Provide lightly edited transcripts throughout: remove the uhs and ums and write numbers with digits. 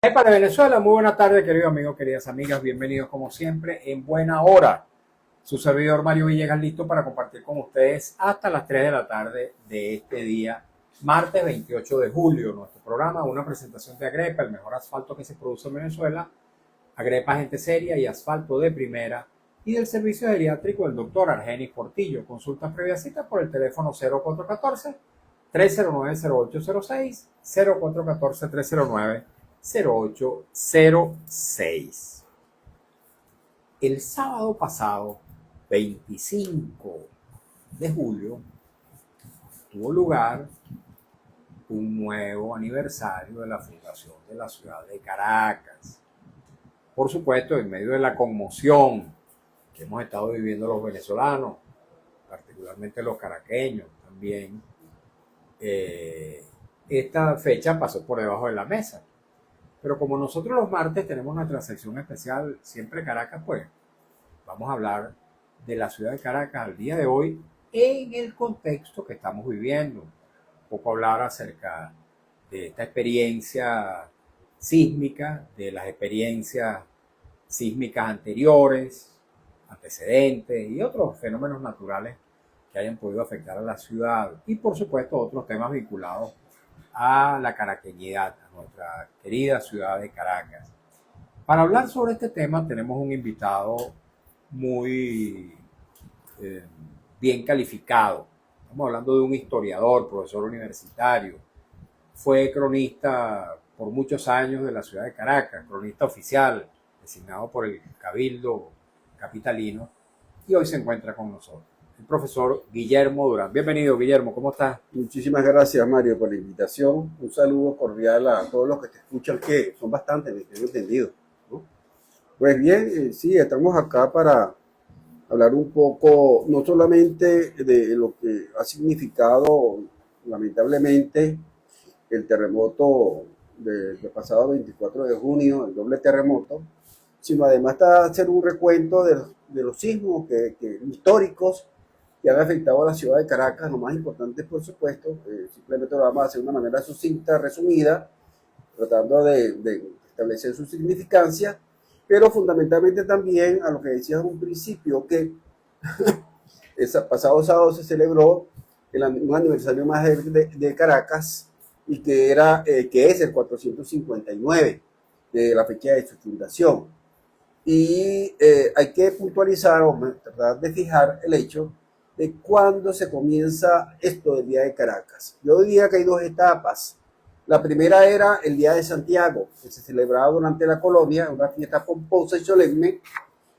Para Venezuela, muy buena tarde, queridos amigos, queridas amigas, bienvenidos como siempre en buena hora. Su servidor Mario Villegas listo para compartir con ustedes hasta las 3 de la tarde de este día, martes 28 de julio. Nuestro programa, una presentación de Agrepa, el mejor asfalto que se produce en Venezuela, Agrepa gente seria y asfalto de primera, y del servicio geriátrico del doctor Argenis Portillo. Consultas previa cita por el teléfono 0414 309 0806, 0414 309 0806. El sábado pasado, 25 de julio, tuvo lugar un nuevo aniversario de la fundación de la ciudad de Caracas. Por supuesto, en medio de la conmoción que hemos estado viviendo los venezolanos, particularmente los caraqueños también, esta fecha pasó por debajo de la mesa. Pero como nosotros los martes tenemos nuestra sección especial, siempre Caracas, pues vamos a hablar de la ciudad de Caracas al día de hoy en el contexto que estamos viviendo. Un poco hablar acerca de esta experiencia sísmica, de las experiencias sísmicas anteriores, antecedentes y otros fenómenos naturales que hayan podido afectar a la ciudad y por supuesto otros temas vinculados a la caraqueñidad, a nuestra querida ciudad de Caracas. Para hablar sobre este tema tenemos un invitado muy bien calificado. Estamos hablando de un historiador, profesor universitario. Fue cronista por muchos años de la ciudad de Caracas, cronista oficial, designado por el Cabildo Capitalino, y hoy se encuentra con nosotros el profesor Guillermo Durán. Bienvenido, Guillermo, ¿cómo estás? Muchísimas gracias, Mario, por la invitación. Un saludo cordial a todos los que te escuchan, que son bastantes, me tengo entendido, ¿no? Pues bien, sí, estamos acá para hablar un poco, no solamente de lo que ha significado, lamentablemente, el terremoto del pasado 24 de junio, el doble terremoto, sino además hacer un recuento de los sismos históricos que han afectado a la ciudad de Caracas. Lo más importante, por supuesto, simplemente lo vamos a hacer de una manera sucinta, resumida, tratando de establecer su significancia, pero fundamentalmente también a lo que decías en un principio, que el pasado sábado se celebró un aniversario más de Caracas, y que es el 459 de la fecha de su fundación. Y hay que puntualizar o tratar de fijar el hecho de cuándo se comienza esto del Día de Caracas. Yo diría que hay dos etapas. La primera era el Día de Santiago, que se celebraba durante la colonia, una fiesta pomposa y solemne,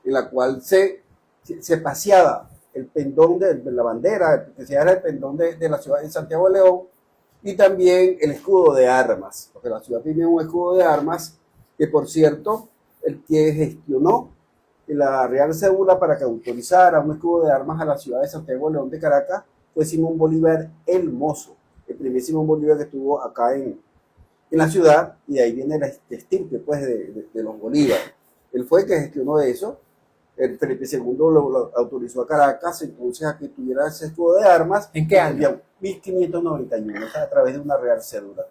en la cual se paseaba el pendón de la bandera, que se llama el pendón de la ciudad de Santiago de León, y también el escudo de armas, porque la ciudad tiene un escudo de armas, que por cierto, el que gestionó la Real Cédula para que autorizara un escudo de armas a la ciudad de Santiago de León de Caracas fue Simón Bolívar el Mozo, el primer Simón Bolívar que estuvo acá en la ciudad, y de ahí viene la estirpe pues, de los Bolívar. Él fue el que gestionó eso. El Felipe II lo autorizó a Caracas entonces a que tuviera ese escudo de armas. ¿En qué año? 1591, o sea, a través de una Real Cédula.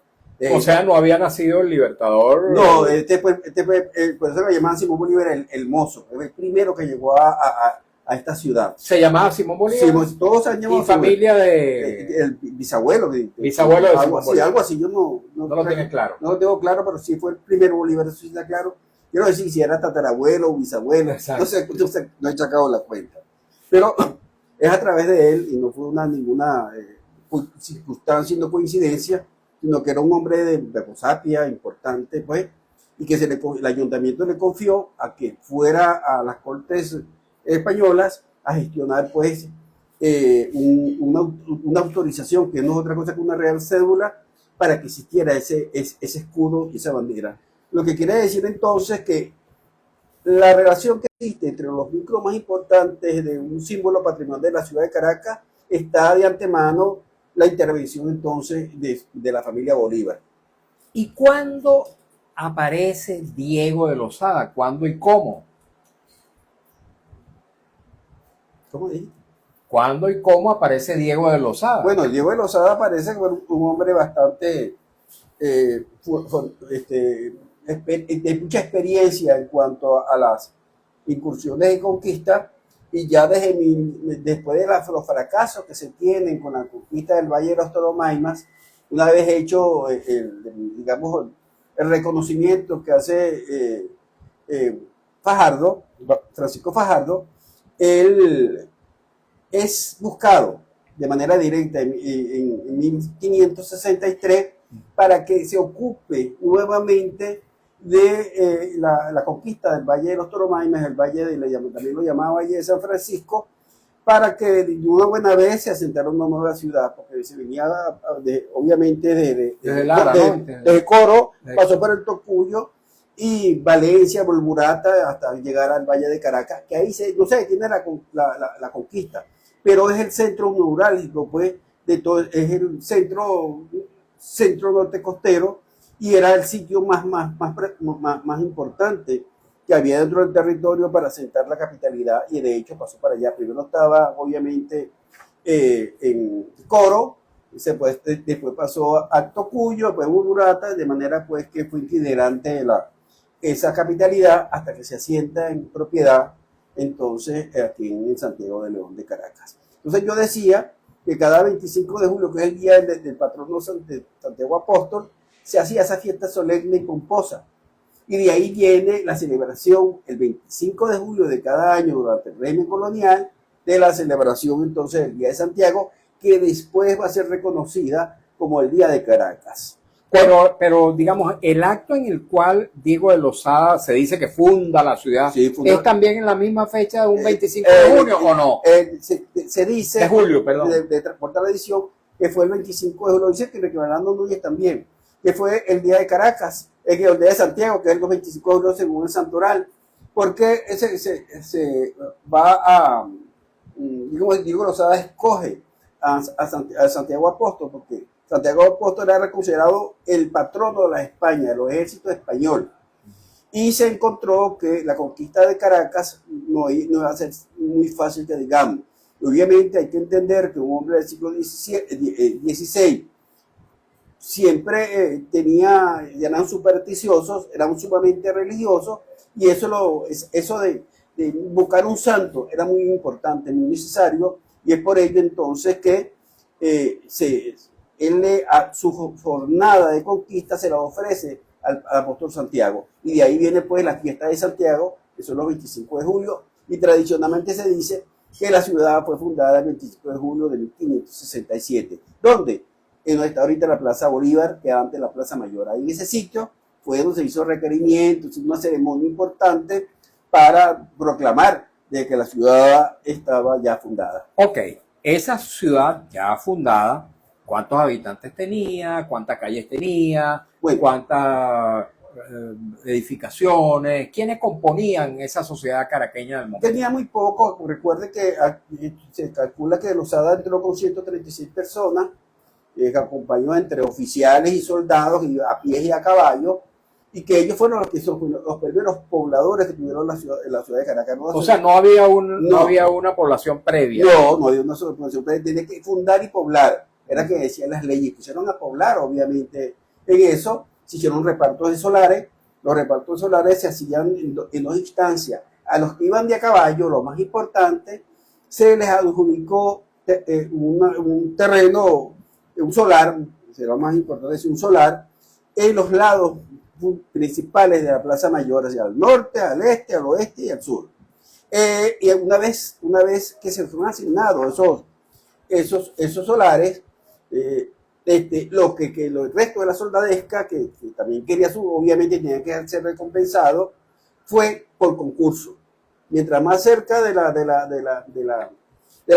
O sea, no había nacido el Libertador. No, por eso lo llamaban Simón Bolívar el Mozo, el primero que llegó a esta ciudad. ¿Se llamaba Simón Bolívar? Sí, todos se llaman. ¿Y familia de...? El bisabuelo. Bisabuelo de algo así, algo así, yo no lo tienes claro. No lo tengo claro, pero sí fue el primer Bolívar, eso sí está claro. Yo no sé si era tatarabuelo o bisabuelo, no he sacado la cuenta. Pero es a través de él, y no fue ninguna circunstancia, no coincidencia, sino que era un hombre de prosapia importante, pues, y que el ayuntamiento le confió a que fuera a las Cortes españolas a gestionar, pues, una autorización, que no es otra cosa que una Real Cédula, para que existiera ese escudo y esa bandera. Lo que quiere decir entonces que la relación que existe entre los vínculos más importantes de un símbolo patrimonial de la ciudad de Caracas está de antemano la intervención entonces de la familia Bolívar. ¿Y cuándo aparece Diego de Lozada? ¿Cuándo y cómo? ¿Cómo dijiste? ¿Cuándo y cómo aparece Diego de Lozada? Bueno, Diego de Lozada aparece como un hombre bastante de mucha experiencia en cuanto a las incursiones de conquista, y ya después de los fracasos que se tienen con la conquista del Valle de los Tolomaimas, una vez hecho digamos, el reconocimiento que hace Francisco Fajardo, él es buscado de manera directa en 1563 para que se ocupe nuevamente de la conquista del Valle de los Tolomaimas, el Valle también lo llamaba Valle de San Francisco, para que de una buena vez se asentara una nueva ciudad, porque se venía obviamente desde Coro, pasó por el Tocuyo y Valencia, Bolburata, hasta llegar al Valle de Caracas, que ahí no se detiene la conquista, pero es el centro neurálgico, pues, de todo, es el centro norte costero, y era el sitio más importante que había dentro del territorio para asentar la capitalidad, y de hecho pasó para allá. Primero estaba obviamente en Coro, después pasó a Tocuyo, después Burburata, de manera pues que fue itinerante de esa capitalidad hasta que se asienta en propiedad entonces aquí en Santiago de León de Caracas. Entonces yo decía que cada 25 de julio, que es el día del patrono de Santiago Apóstol, se hacía esa fiesta solemne y pomposa. Y de ahí viene la celebración el 25 de julio de cada año durante el régimen colonial, de la celebración entonces del Día de Santiago, que después va a ser reconocida como el Día de Caracas. Pero digamos, el acto en el cual Diego de Lozada se dice que funda la ciudad, sí, ¿es también en la misma fecha de un 25 de junio o no? Se dice, de julio, perdón. De transportar la edición, que fue el 25 de julio, dice que Fernando Núñez también, que fue el Día de Caracas, el Día de Santiago, que es el 25 de julio según el santoral, porque se va a, Diego Lozada escoge a Santiago Apóstol, porque Santiago Apóstol era considerado el patrono de la España, de los ejércitos españoles, y se encontró que la conquista de Caracas no iba a ser muy fácil, que digamos. Obviamente hay que entender que un hombre del siglo XVI siempre eran supersticiosos, eran sumamente religiosos, y eso de buscar un santo era muy importante, muy necesario, y es por ello entonces que a su jornada de conquista se la ofrece al apóstol Santiago, y de ahí viene pues la fiesta de Santiago, que son los 25 de julio, y tradicionalmente se dice que la ciudad fue fundada el 25 de julio de 1567, ¿dónde? En donde está ahorita la Plaza Bolívar, que antes la Plaza Mayor. Ahí en ese sitio fue donde se hizo requerimientos, una ceremonia importante para proclamar de que la ciudad estaba ya fundada. Ok, esa ciudad ya fundada, ¿cuántos habitantes tenía? ¿Cuántas calles tenía? Bueno, ¿cuántas edificaciones? ¿Quiénes componían esa sociedad caraqueña del momento? Tenía muy poco. Recuerde que se calcula que Lozada entró con 136 personas, que acompañó entre oficiales y soldados, y a pie y a caballo, y que ellos fueron los primeros pobladores que tuvieron la ciudad de Caracas. O sea, no había una población previa. No había una población previa. Tenía que fundar y poblar. Era que decían las leyes. Pusieron a poblar, obviamente, en eso. Se hicieron repartos de solares. Los repartos de solares se hacían en dos instancias. A los que iban de a caballo, lo más importante, se les adjudicó un terreno, un solar, será más importante decir un solar, en los lados principales de la Plaza Mayor, hacia el norte, al este, al oeste y al sur. Y una vez que se fueron asignados esos solares, el resto de la soldadesca, que también quería obviamente tenía que ser recompensado, fue por concurso. Mientras más cerca de la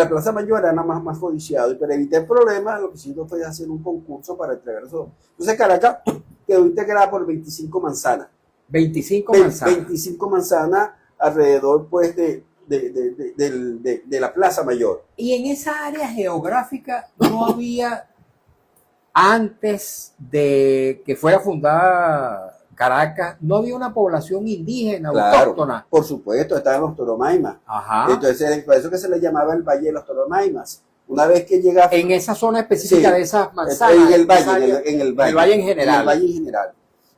Plaza Mayor era más codiciado, y para evitar problemas lo que se hizo fue hacer un concurso para entregar eso. Entonces Caracas quedó integrada por 25 manzanas. 25 manzanas. 25 manzanas alrededor pues de la Plaza Mayor. Y en esa área geográfica no había, antes de que fuera fundada Caracas, no había una población indígena, autóctona. Por supuesto, estaban los Tolomaimas. Ajá. Entonces, por eso que se le llamaba el Valle de los Tolomaimas. Una vez que llega... En esa zona específica, sí, de esas manzanas. En el valle en general. En el valle en general.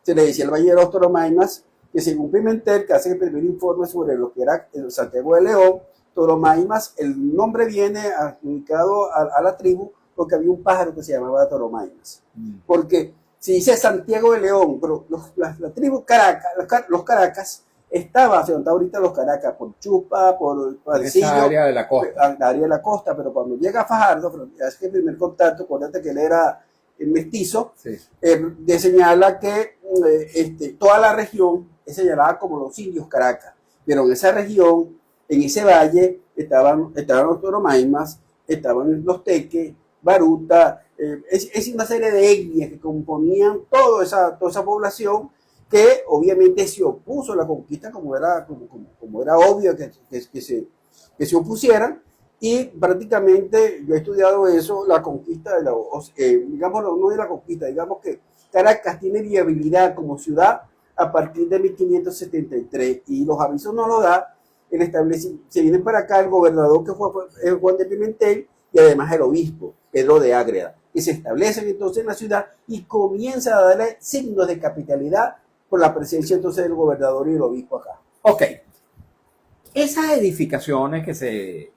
se le decía el Valle de los Toromaimas, que según Pimentel, que hace el primer informe sobre lo que era el Santiago de León, Toromaimas, el nombre viene adjudicado a la tribu porque había un pájaro que se llamaba Toromaimas. Porque se dice Santiago de León, pero la tribu Caracas, los Caracas, estaba, se nota ahorita los Caracas, por Chupa, por Pancillo, esa área de la costa. La área de la costa, pero cuando llega a Fajardo, hace el primer contacto, acuérdate que él era mestizo, sí. De señala que toda la región es señalada como los indios Caracas, pero en esa región, en ese valle, estaban los Toromaimas, estaban los Teques, Baruta, es una serie de etnias que componían toda esa población, que obviamente se opuso a la conquista como era obvio que se opusieran, y prácticamente yo he estudiado eso, la conquista, digamos, no de la conquista, digamos que Caracas tiene viabilidad como ciudad a partir de 1573, y los avisos no lo da, se viene para acá el gobernador que fue Juan de Pimentel, y además el obispo, Pedro de Ágreda, que se establecen entonces en la ciudad y comienza a darle signos de capitalidad por la presencia entonces del gobernador y el obispo acá. Ok. Esas edificaciones que se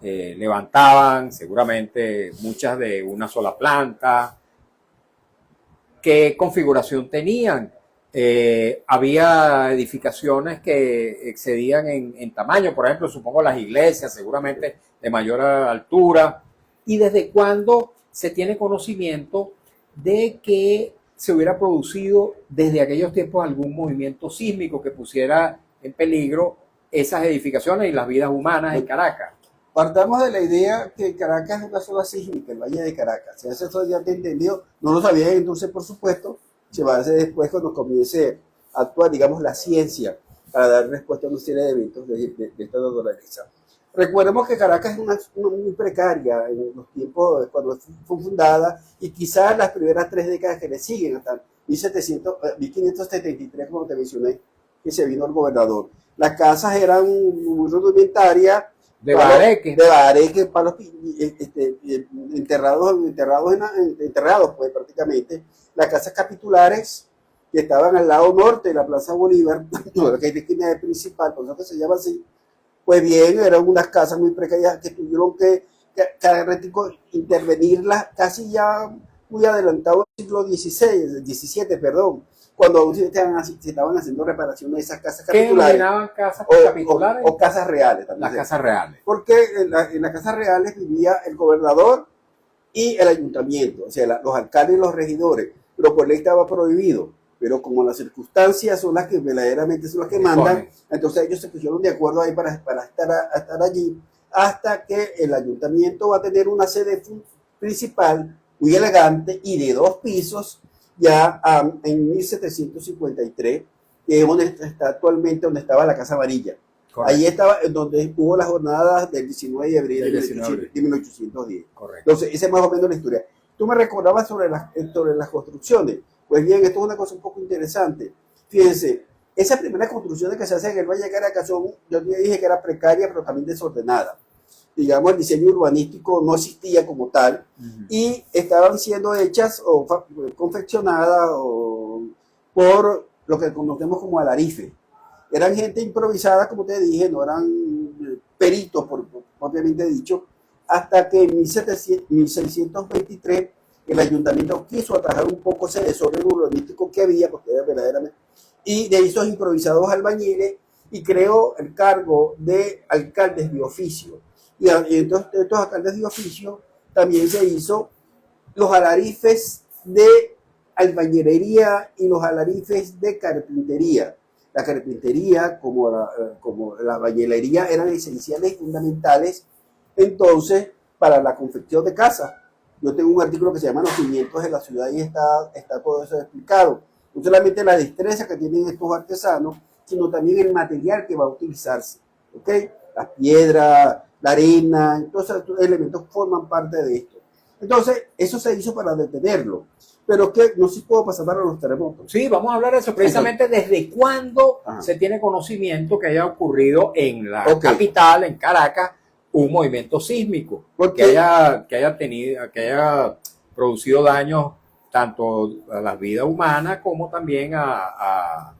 levantaban, seguramente muchas de una sola planta, ¿qué configuración tenían? Había edificaciones que excedían en tamaño, por ejemplo, supongo las iglesias, seguramente de mayor altura. ¿Y desde cuándo se tiene conocimiento de que se hubiera producido desde aquellos tiempos algún movimiento sísmico que pusiera en peligro esas edificaciones y las vidas humanas en Caracas? Partamos de la idea que Caracas es una zona sísmica, el Valle de Caracas. Si eso ya te he entendido, no lo sabía entonces, por supuesto, se va a hacer después cuando comience a actuar, digamos, la ciencia para dar respuesta a una serie de eventos de esta naturaleza. Recordemos que Caracas es una muy precaria en los tiempos cuando fue fundada, y quizás las primeras 3 décadas que le siguen, hasta 1573, como te mencioné, que se vino el gobernador. Las casas eran muy rudimentarias, de bareque, palos enterrados, pues prácticamente. Las casas capitulares que estaban al lado norte de la Plaza Bolívar, que es la esquina principal, por eso que se llama así, pues bien, eran unas casas muy precarias que tuvieron que intervenirlas casi ya muy adelantado el siglo XVII, cuando se estaban haciendo reparaciones de esas casas capitulares. ¿Qué denominaban casas capitulares? O casas reales también. Las casas reales. Porque en las casas reales vivía el gobernador y el ayuntamiento, o sea, los alcaldes y los regidores, pero por ley estaba prohibido. Pero como las circunstancias son las que verdaderamente son las que mandan, entonces ellos se pusieron de acuerdo ahí para estar allí, hasta que el ayuntamiento va a tener una sede principal muy elegante y de 2 pisos, ya en 1753, que es donde está actualmente, donde estaba la Casa Varilla. Correcto. Ahí estaba donde hubo las jornadas del 19 de abril de 1810. Correcto. Entonces, esa es más o menos la historia. Tú me recordabas sobre las construcciones. Pues bien, esto es una cosa un poco interesante. Fíjense, esas primeras construcciones que se hacen en el Valle de Caracas yo dije que era precaria, pero también desordenada. Digamos, el diseño urbanístico no existía como tal, y estaban siendo hechas o confeccionadas por lo que conocemos como alarife. Eran gente improvisada, como te dije, no eran peritos, propiamente dicho, hasta que en 1623 el ayuntamiento quiso atajar un poco ese desorden urbanístico que había, porque era verdaderamente, y de esos improvisados albañiles, y creó el cargo de alcaldes de oficio. Y entonces estos alcaldes de oficio también se hizo los alarifes de albañilería y los alarifes de carpintería. La carpintería como la albañilería eran esenciales y fundamentales entonces para la confección de casas. Yo tengo un artículo que se llama Los cimientos de la ciudad y está todo eso explicado. No solamente la destreza que tienen estos artesanos, sino también el material que va a utilizarse. ¿Okay? Las piedras, la arena, todos esos elementos forman parte de esto. Entonces, eso se hizo para detenerlo. Pero que no se puede pasar para los terremotos. Sí, vamos a hablar de eso precisamente. ¿Desde cuándo se tiene conocimiento que haya ocurrido en la capital, en Caracas, un movimiento sísmico que haya producido daños tanto a la vida humana como también a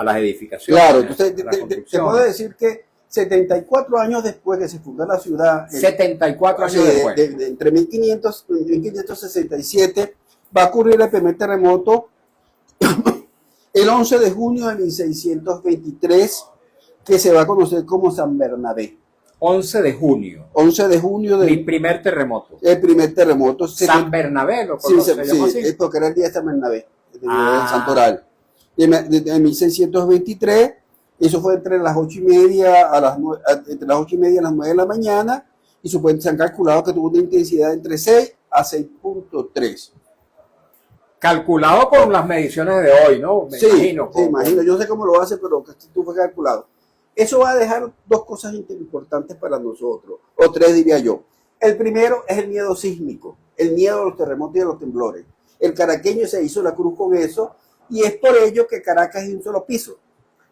las edificaciones. Claro, entonces a las te puedo decir que 74 años después que se fundó la ciudad, 74 años sí, después. entre 1500 y 1567, va a ocurrir el primer terremoto el 11 de junio de 1623, que se va a conocer como San Bernabé. 11 de junio. 11 de junio Mi del primer terremoto. el primer terremoto. San Bernabé, lo Sí, conoce, se llamó así. es porque era el día de San Bernabé, el Ah. santoral. De 1623, eso fue entre las 8:30 entre las 8:30 a las 9 de la mañana, y se han calculado que tuvo una intensidad entre 6 a 6.3. Calculado con las mediciones de hoy, ¿no? Me imagino. Sí, imagino. Yo no sé cómo lo hace, pero que esto fue calculado. Eso va a dejar dos cosas importantes para nosotros, o tres diría yo. El primero es el miedo sísmico, el miedo a los terremotos y a los temblores. El caraqueño se hizo la cruz con eso, y es por ello que Caracas es un solo piso,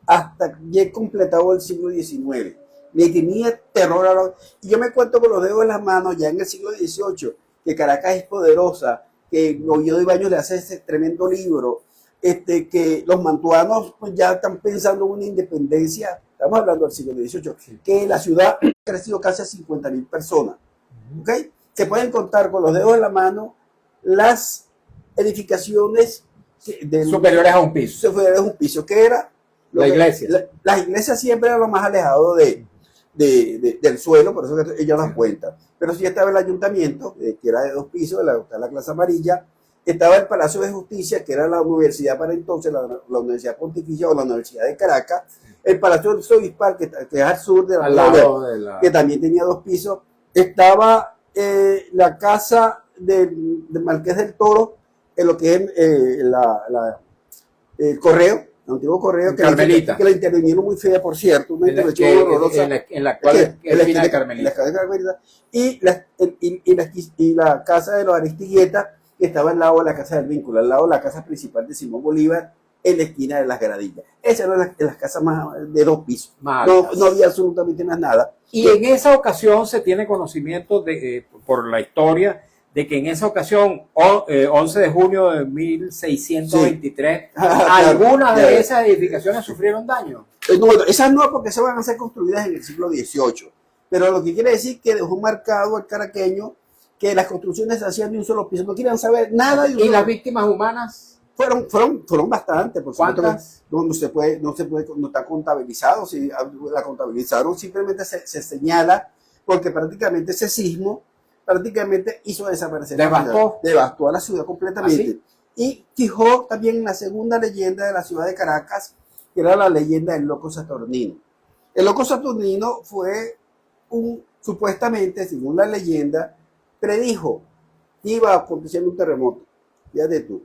hasta ya completado el siglo XIX. Le tenía terror y yo me cuento con los dedos en las manos ya en el siglo XVIII, que Caracas es poderosa, que Oviedo Ibáñez le hace ese tremendo libro, que los mantuanos pues, ya están pensando en una independencia. Estamos hablando del siglo XVIII, que la ciudad ha crecido casi a 50.000 personas. ¿Okay? Se pueden contar con los dedos en la mano las edificaciones superiores a un piso. Superiores a un piso, que era la iglesia. Las iglesias siempre eran lo más alejado del suelo, por eso que ellos las cuentan. Pero sí estaba el ayuntamiento, que era de 2 pisos, la clase amarilla. Estaba el Palacio de Justicia, que era la universidad para entonces, la Universidad Pontificia o la Universidad de Caracas. El Palacio del Obispal, que es al sur de que también tenía 2 pisos. Estaba la casa del Marqués del Toro, en lo que es el Correo, el antiguo Correo, que la intervinieron muy fea, por cierto, una intervención horrorosa. En la actual esquina de Carmelita. Y la casa de los Aristiguetas, que estaba al lado de la casa del Vínculo, al lado de la casa principal de Simón Bolívar, en la esquina de las Gradillas. Esas eran las casas más de 2 pisos. No había absolutamente nada. Y en esa ocasión se tiene conocimiento por la historia de que en esa ocasión, 11 de junio de 1623, sí. Algunas de esas edificaciones sufrieron daño. No, esas no, porque se van a ser construidas en el siglo XVIII. Pero lo que quiere decir que dejó marcado al caraqueño que las construcciones se hacían de un solo piso. No querían saber nada de un ¿Y las víctimas humanas? Fueron bastantes. Por ¿Cuántas? No está contabilizado. Si la contabilizaron, simplemente se señala, porque prácticamente ese sismo hizo desaparecer devastó a la ciudad completamente. ¿Ah, sí? Y fijó también la segunda leyenda de la ciudad de Caracas, que era la leyenda del loco Saturnino. El loco Saturnino fue supuestamente, según la leyenda, predijo que iba a acontecer un terremoto, fíjate tú,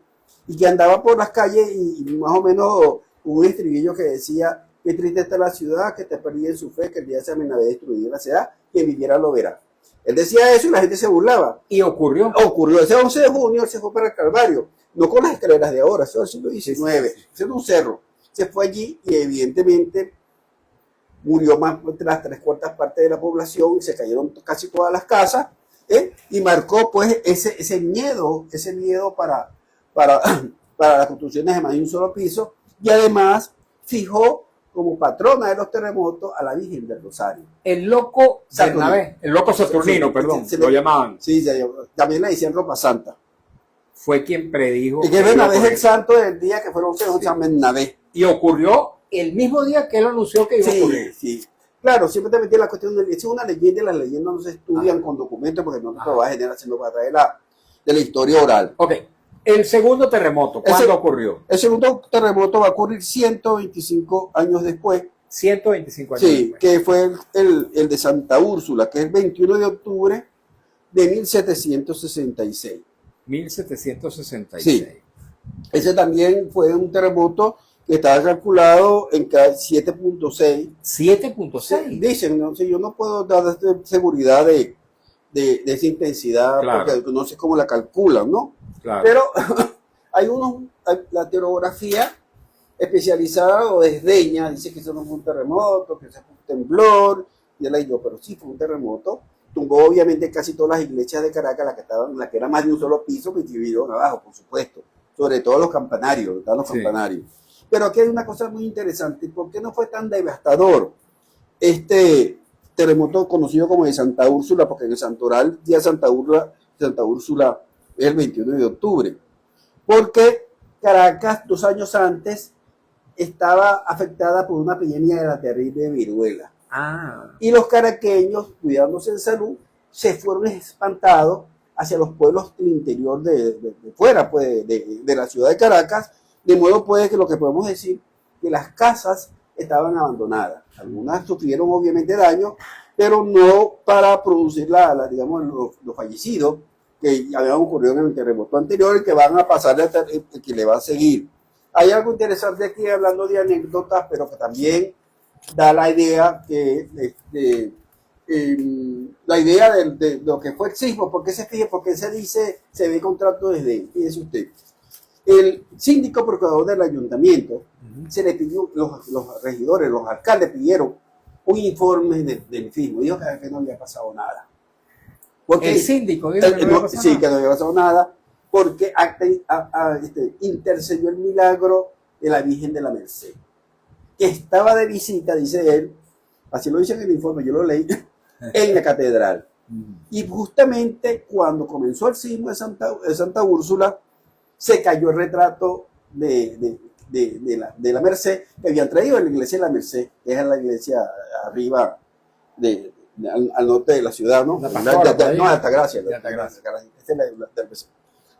y que andaba por las calles y más o menos un estribillo que decía: qué triste está la ciudad, que te perdí en su fe, que el día de San Bernabé destruir la ciudad, quien viviera lo verá. Él decía eso y la gente se burlaba. ¿Y ocurrió? Ocurrió. Ese 11 de junio él se fue para el Calvario, no con las escaleras de ahora, eso es el siglo XIX, eso era un cerro. Se fue allí y evidentemente murió más de las 3/4 partes de la población, se cayeron casi todas las casas, y marcó pues ese miedo para las construcciones de más de un solo piso, y además fijó como patrona de los terremotos a la Virgen del Rosario. El loco Bernabé, el loco Saturnino, perdón, lo llamaban. Sí, también le decían ropa santa. Fue quien predijo. Y que Bernabé es el santo del día que fueron San Bernabé. Y ocurrió el mismo día que él anunció que iba a ocurrir. Sí. Claro, siempre te metí la cuestión es una leyenda, y las leyendas no se estudian con documentos porque no te vas a generar, sino para traer de la historia oral. Ok. El segundo terremoto, ¿cuándo ocurrió? El segundo terremoto va a ocurrir 125 años después. 125 años después. Sí, después. Que fue el de Santa Úrsula, que es el 21 de octubre de 1766. 1766. Sí. Ese también fue un terremoto que estaba calculado en 7.6. 7.6. Dicen, no sé, yo no puedo dar seguridad de esa intensidad, claro, porque no sé cómo la calculan, ¿no? Claro. Pero la teorografía especializada o desdeña, dice que eso no fue un terremoto, que eso fue un temblor, y él dijo, pero sí fue un terremoto, tumbó obviamente casi todas las iglesias de Caracas, las que eran más de un solo piso, que vivieron abajo, por supuesto, sobre todo los campanarios, ¿verdad? Los campanarios. Pero aquí hay una cosa muy interesante, ¿por qué no fue tan devastador este terremoto conocido como de Santa Úrsula? Porque en el santoral, día Santa Úrsula es el 21 de octubre, porque Caracas 2 años antes estaba afectada por una epidemia de la terrible viruela. Y los caraqueños, cuidándose en salud, se fueron espantados hacia los pueblos del interior de fuera, pues, de la ciudad de Caracas, de modo pues que lo que podemos decir que las casas estaban abandonadas. Algunas sufrieron obviamente daño, pero no para producir digamos, los fallecidos que habían ocurrido en el terremoto anterior y que van a pasar, que le va a seguir. Hay algo interesante aquí hablando de anécdotas, pero que también da la idea la idea de lo que fue el sismo. ¿Por qué se fije? Porque se dice, se ve contrato desde, fíjese usted, el síndico procurador del ayuntamiento, se le pidió, los regidores, los alcaldes pidieron un informe del sismo. Dijo que no había pasado nada. Porque el síndico dijo que no había pasado nada. Que no había pasado nada, porque intercedió el milagro de la Virgen de la Merced, que estaba de visita, dice él, así lo dice en el informe, yo lo leí, en la catedral. Y justamente cuando comenzó el sismo de Santa Úrsula, se cayó el retrato de la Merced que habían traído en la iglesia de la Merced, que es la iglesia arriba al norte de la ciudad, ¿no? No, Altagracia.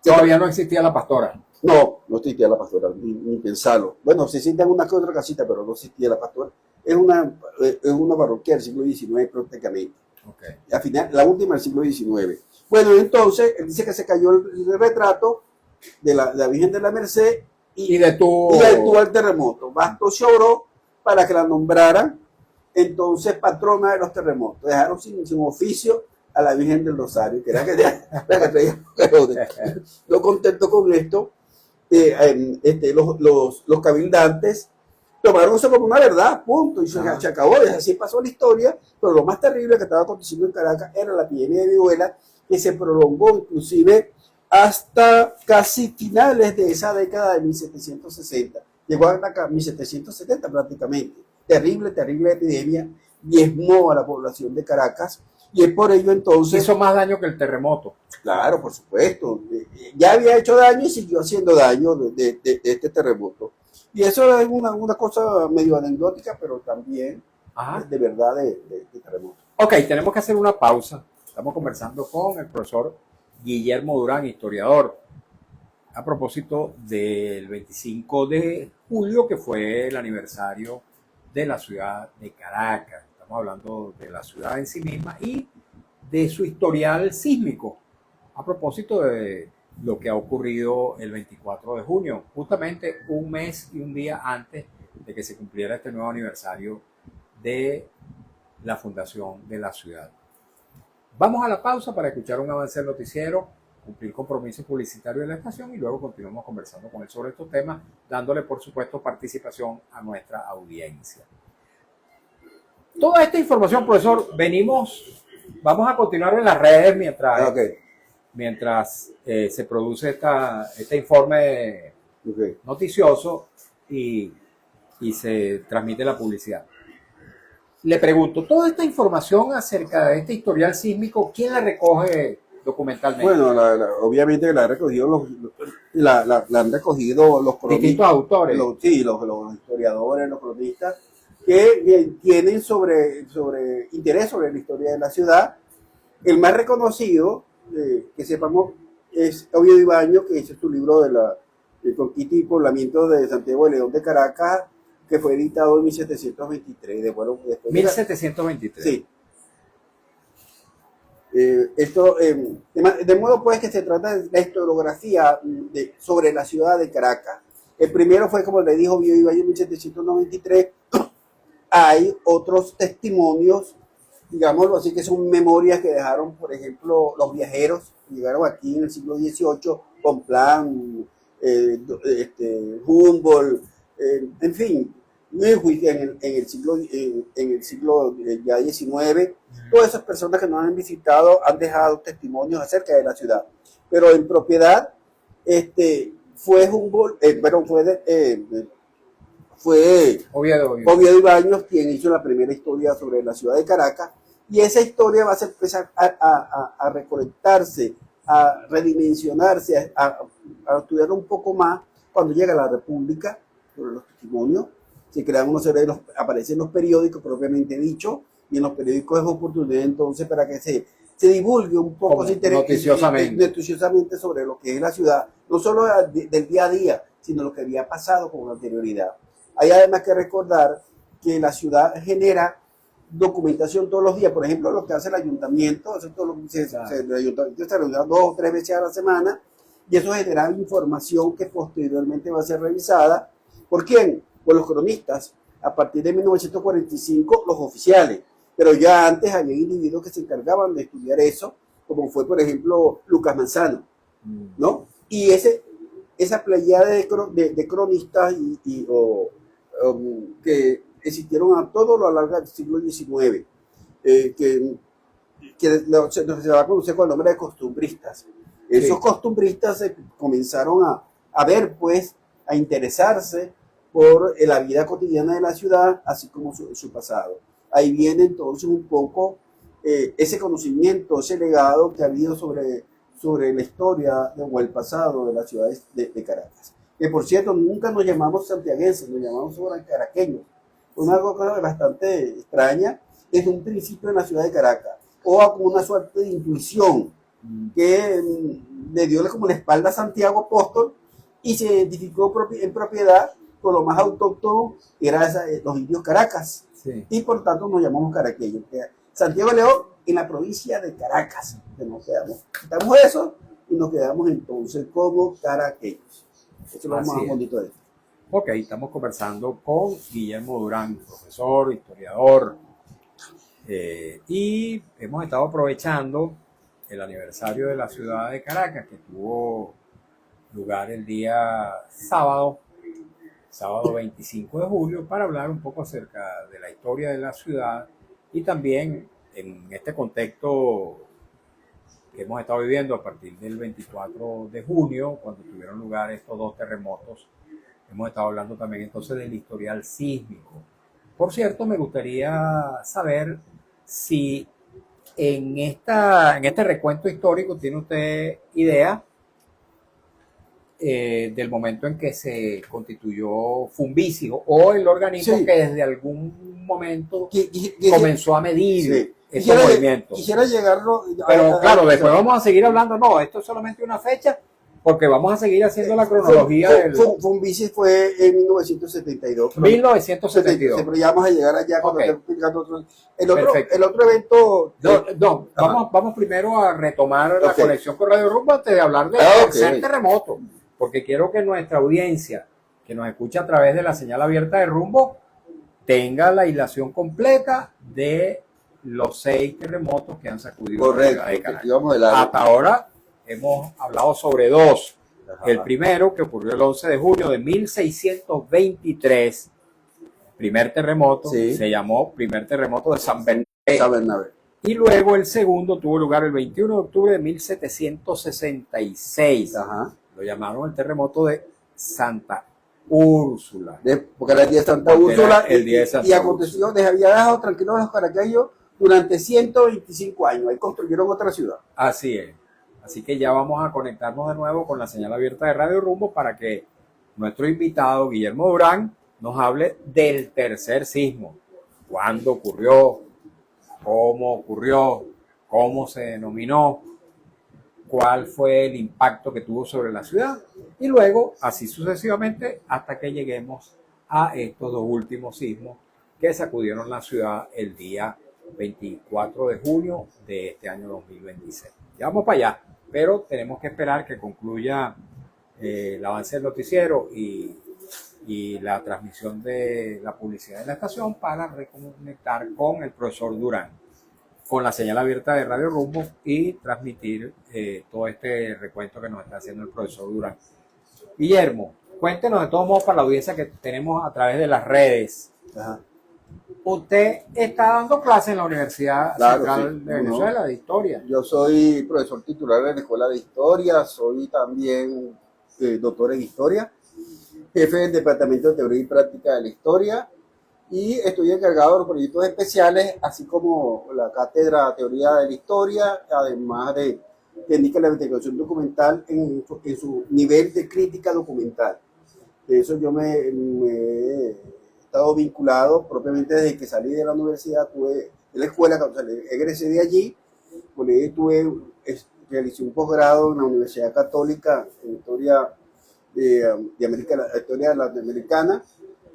Todavía no existía la Pastora. No existía la Pastora, ni pensarlo. Bueno, se sienta en una que otra casita, pero no existía la Pastora. Es una parroquia del siglo XIX prácticamente. Al final, la última del siglo XIX. Bueno, entonces, él dice que se cayó el retrato de la Virgen de la Merced y detuvo el terremoto. Basto lloró para que la nombraran entonces patrona de los terremotos. Dejaron sin oficio a la Virgen del Rosario, que era que traía. No contento con esto, los cabildantes tomaron eso como una verdad, punto, y se acabó, y así pasó la historia. Pero lo más terrible que estaba aconteciendo en Caracas era la epidemia de viruela, que se prolongó inclusive hasta casi finales de esa década de 1760. Llegó hasta 1770 prácticamente. Terrible epidemia, diezmó a la población de Caracas, y es por ello entonces... Hizo más daño que el terremoto. Claro, por supuesto. Ya había hecho daño y siguió haciendo daño de este terremoto. Y eso es una cosa medio anecdótica, pero también de verdad de terremoto. Ok, tenemos que hacer una pausa. Estamos conversando con el profesor Guillermo Durán, historiador, a propósito del 25 de julio, que fue el aniversario de la ciudad de Caracas. Estamos hablando de la ciudad en sí misma y de su historial sísmico, a propósito de lo que ha ocurrido el 24 de junio, justamente un mes y un día antes de que se cumpliera este nuevo aniversario de la fundación de la ciudad. Vamos a la pausa para escuchar un avance del noticiero, cumplir compromisos publicitarios de la estación y luego continuamos conversando con él sobre estos temas, dándole por supuesto participación a nuestra audiencia. Toda esta información, profesor, vamos a continuar en las redes mientras se produce este informe noticioso y se transmite la publicidad. Le pregunto, toda esta información acerca de este historial sísmico, ¿quién la recoge documentalmente? Bueno, obviamente la han recogido la han recogido los cronistas, distintos autores. Los historiadores, los cronistas, que tienen interés sobre la historia de la ciudad. El más reconocido, que sepamos, es Oviedo Ibaño, que hizo su libro de Conquista y Poblamiento de Santiago de León de Caracas, que fue editado en 1723. 1723. Sí. De modo pues que se trata de la historiografía sobre la ciudad de Caracas. El primero fue, como le dijo Oviedo Ibaño, en 1793. Hay otros testimonios, digámoslo así, que son memorias que dejaron, por ejemplo, los viajeros que llegaron aquí en el siglo XVIII, Bonpland, Humboldt, en fin, en el siglo ya XIX. Todas esas personas que nos han visitado han dejado testimonios acerca de la ciudad. Pero en propiedad, fue Humboldt, fue Oviedo Ibáñez quien hizo la primera historia sobre la ciudad de Caracas, y esa historia va a empezar a recolectarse, a redimensionarse, a estudiar un poco más cuando llega la República, sobre los testimonios. Se crean unos series, aparecen en los periódicos propiamente dicho, y en los periódicos es oportunidad entonces para que se divulgue un poco noticiosamente sobre lo que es la ciudad, no solo del día a día, sino lo que había pasado con anterioridad. Hay además que recordar que la ciudad genera documentación todos los días. Por ejemplo, lo que hace el ayuntamiento, eso todo lo que el ayuntamiento se reúne 2 o 3 veces a la semana, y eso genera información que posteriormente va a ser revisada. ¿Por quién? Por los cronistas. A partir de 1945, los oficiales. Pero ya antes había individuos que se encargaban de estudiar eso, como fue, por ejemplo, Lucas Manzano, ¿no? Y esa playada de cronistas que existieron a todo lo largo del siglo XIX, que se va a conocer con el nombre de costumbristas. Esos costumbristas se comenzaron a ver, pues, a interesarse por la vida cotidiana de la ciudad, así como su pasado. Ahí viene entonces un poco ese conocimiento, ese legado que ha habido sobre la historia o el pasado de la ciudad de Caracas. Que por cierto, nunca nos llamamos santiaguenses, nos llamamos caraqueños. Una cosa bastante extraña desde un principio en la ciudad de Caracas, o como una suerte de intuición que le dio como la espalda a Santiago Apóstol y se identificó en propiedad con lo más autóctono, que eran los indios Caracas. Sí. Y por tanto nos llamamos caraqueños. Santiago León en la provincia de Caracas. Quitamos eso y nos quedamos entonces como caraqueños. Eso es lo más bonito de esto. Ok, estamos conversando con Guillermo Durán, profesor, historiador, y hemos estado aprovechando el aniversario de la ciudad de Caracas, que tuvo lugar el día sábado 25 de julio, para hablar un poco acerca de la historia de la ciudad y también en este contexto que hemos estado viviendo a partir del 24 de junio, cuando tuvieron lugar estos 2 terremotos. Hemos estado hablando también entonces del historial sísmico. Por cierto, me gustaría saber si en este recuento histórico tiene usted idea del momento en que se constituyó Funvici, o el organismo que desde algún momento comenzó a medir estos movimientos. Quisiera llegarlo. Pero claro, después vamos a seguir hablando. No, esto es solamente una fecha, porque vamos a seguir haciendo la cronología Funvici fue en 1972. 1972. Pero ya vamos a llegar allá cuando esté explicando el otro evento. Vamos primero a retomar la conexión con Radio Rumbo antes de hablar del tercer terremoto, porque quiero que nuestra audiencia, que nos escucha a través de la señal abierta de Rumbo, tenga la hilación completa de los 6 terremotos que han sacudido la ciudad de Caracas. Hasta ahora hemos hablado sobre 2. El primero, que ocurrió el 11 de junio de 1623, primer terremoto, se llamó primer terremoto de San Bernabé. Y luego el segundo tuvo lugar el 21 de octubre de 1766. Lo llamaron el terremoto de Santa Úrsula. Porque era el día de Santa Úrsula. Y aconteció, les había dejado tranquilos a los caraqueños durante 125 años. Ahí construyeron otra ciudad. Así es. Así que ya vamos a conectarnos de nuevo con la señal abierta de Radio Rumbo para que nuestro invitado, Guillermo Durán, nos hable del tercer sismo. ¿Cuándo ocurrió? ¿Cómo se denominó? ¿Cuál fue el impacto que tuvo sobre la ciudad? Y luego, así sucesivamente, hasta que lleguemos a estos 2 últimos sismos que sacudieron la ciudad el día 24 de junio de este año 2026. Ya vamos para allá, pero tenemos que esperar que concluya el avance del noticiero y la transmisión de la publicidad de la estación para reconectar con el profesor Durán, con la señal abierta de Radio Rumbo, y transmitir todo este recuento que nos está haciendo el profesor Durán. Guillermo, Cuéntenos de todos modos para la audiencia que tenemos a través de las redes. Ajá. Usted está dando clases en la Universidad Claro, Central sí. de Venezuela, de Historia. Yo soy profesor titular de la Escuela de Historia, soy también doctor en Historia, jefe del Departamento de Teoría y Práctica de la Historia, y estoy encargado de los proyectos especiales, así como la cátedra de Teoría de la Historia, además de técnica de la investigación documental en su nivel de crítica documental. De eso yo me he estado vinculado propiamente desde que salí de la universidad, tuve de la escuela, cuando egresé de allí, pues realicé un posgrado en la Universidad Católica en Historia de América, Historia latinoamericana,